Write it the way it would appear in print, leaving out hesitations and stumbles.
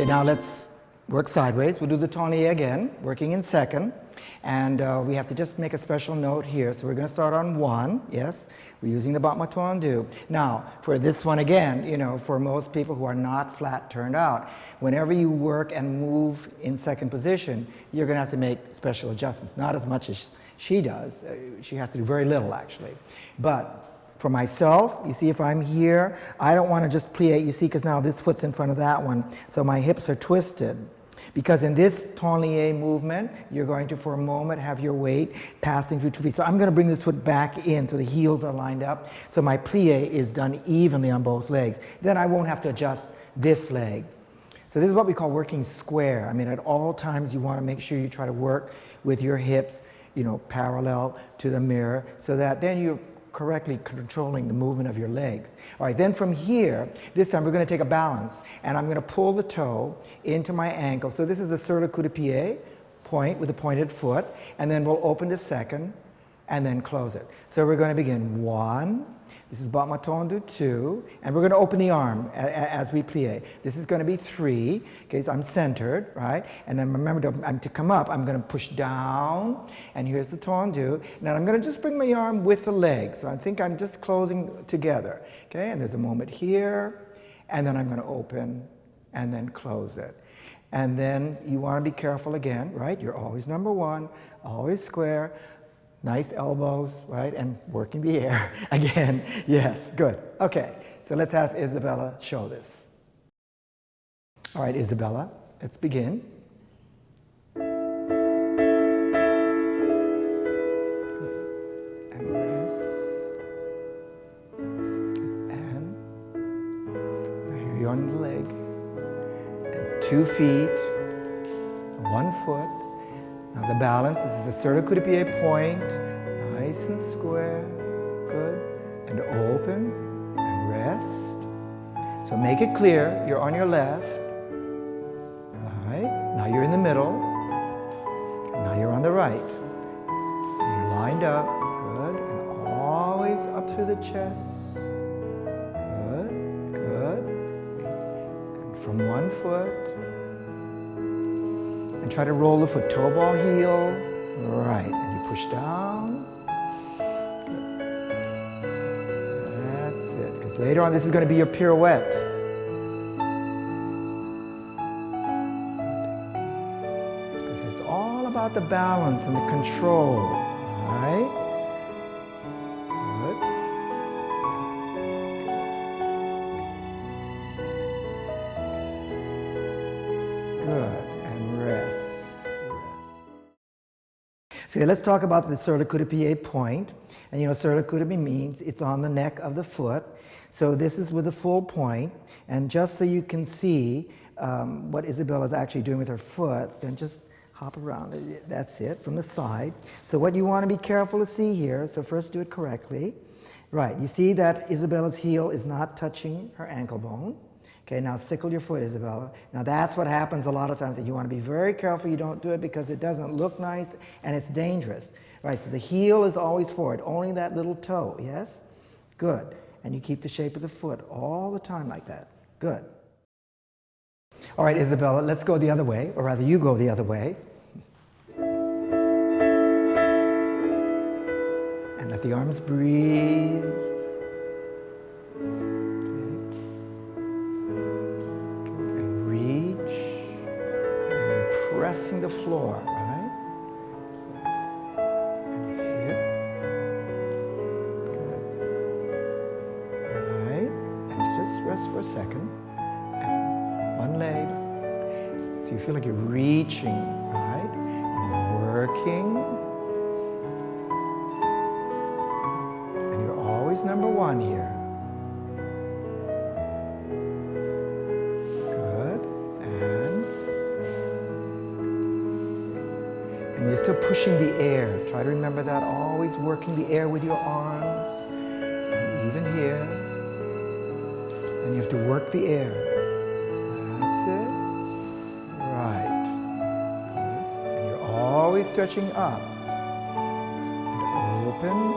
Okay, now let's work sideways. We'll do the temps lié again, working in second. And we have to just make a special note here. So we're going to start on 1, yes. We're using the battement tendu. Now, for this one again, you know, for most people who are not flat turned out, whenever you work and move in second position, you're going to have to make special adjustments. Not as much as she does. She has to do very little, actually. But for myself, you see if I'm here, I don't want to just plie, you see, because now this foot's in front of that one, so my hips are twisted. Because in this temps lié movement, you're going to, for a moment, have your weight passing through 2 feet. So I'm going to bring this foot back in so the heels are lined up, so my plie is done evenly on both legs. Then I won't have to adjust this leg. So this is what we call working square. I mean, at all times you want to make sure you try to work with your hips, you know, parallel to the mirror, so that then you're correctly controlling the movement of your legs. All right, then from here, this time we're going to take a balance, and I'm going to pull the toe into my ankle. So this is the sur le cou-de-pied point with a pointed foot, and then we'll open to second, and then close it. So we're going to begin 1, this is battement tendu 2, and we're going to open the arm as we plie. This is going to be 3, okay, so I'm centered, right? And then remember to come up, I'm going to push down, and here's the tendu. Now I'm going to just bring my arm with the leg, so I think I'm just closing together, okay? And there's a moment here, and then I'm going to open, and then close it. And then you want to be careful again, right? You're always number 1, always square. Nice elbows, right? And working the air again. Yes, good. Okay, so let's have Isabella show this. All right, Isabella, let's begin. And rest. And now here you're on the leg. And 2 feet, 1 foot. Now the balance, this is the sur le cou-de-pied point, nice and square, good, and open, and rest. So make it clear, you're on your left, all right, now you're in the middle, and now you're on the right. And you're lined up, good, and always up through the chest, good, good, and from 1 foot, and try to roll the foot, toe ball heel, right, and you push down. That's it, because later on this is going to be your pirouette. Because it's all about the balance and the control, right? Good. Good. So let's talk about the sur le cou-de-pied point. And you know, sur le cou-de-pied means it's on the neck of the foot. So this is with a full point. And just so you can see what Isabella is actually doing with her foot, then just hop around. That's it, from the side. So what you want to be careful to see here, so first do it correctly. Right, you see that Isabella's heel is not touching her ankle bone. Okay, now sickle your foot, Isabella. Now that's what happens a lot of times, that you want to be very careful you don't do it because it doesn't look nice and it's dangerous. Right, so the heel is always forward, only that little toe, yes? Good. And you keep the shape of the foot all the time like that. Good. All right, Isabella, let's go the other way, or rather you go the other way. And let the arms breathe. Pressing the floor, right? And hip. Good. Right. And just rest for a second. And 1 leg. So you feel like you're reaching, right? And working. And you're always number 1 here. And you're still pushing the air. Try to remember that, always working the air with your arms. And even here. And you have to work the air. That's it. Right. And you're always stretching up. And open.